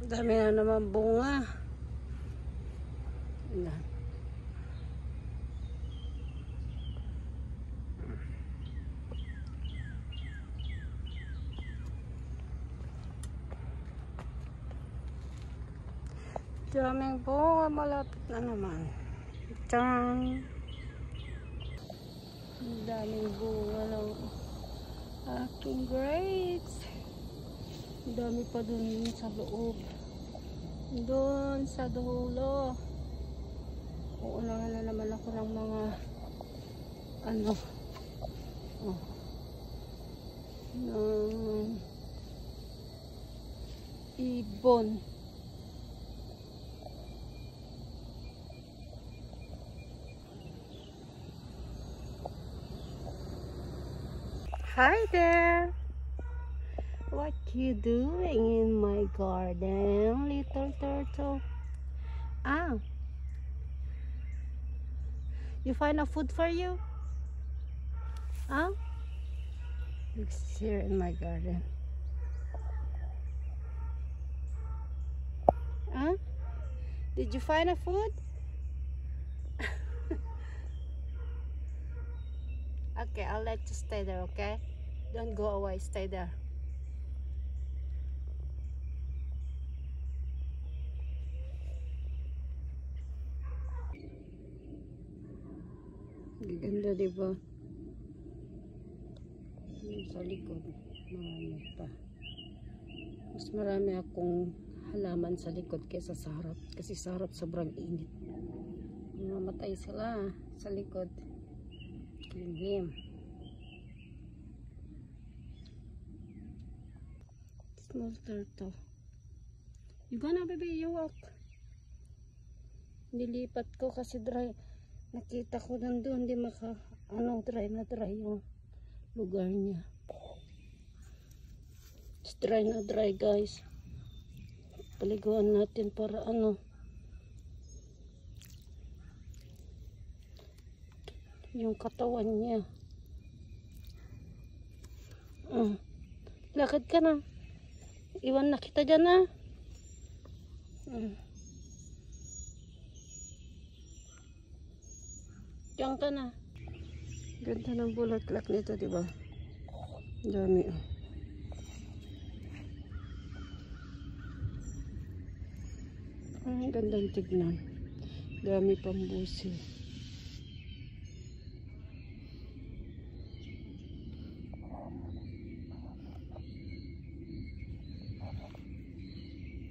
Dami na naman bunga. Ayan. Daming bunga, malapit na naman. Tang! Daming bunga ng aking grapes. Dami pa dun sa loob. Doon sa dulo. Uunahan na naman ako ng mga ng ibon. Hi there! What you doing in my garden, little turtle? Ah, you find a food for you? Huh? It's here in my garden. Huh? Did you find a food? Okay, I'll let you stay there, okay? Don't go away, stay there. Ganda, diba? Sa likod, marami pa. Mas marami akong halaman sa likod kaysa sa harap. Kasi sa harap sobrang init. Mamatay sila sa likod. Kilimlim. Small turtle. You gonna baby, you walk. Nilipat ko kasi dry. Nakita ko nandun, hindi dry na dry yung lugar niya. It's dry na dry, guys. Paliguan natin para yung katawan niya. Lakad ka na. Iwan na kita dyan, ha. Diyan ka na. Ganda ng bulaklak nito, diba? Dami. Ang gandang tignan. Dami pang busil.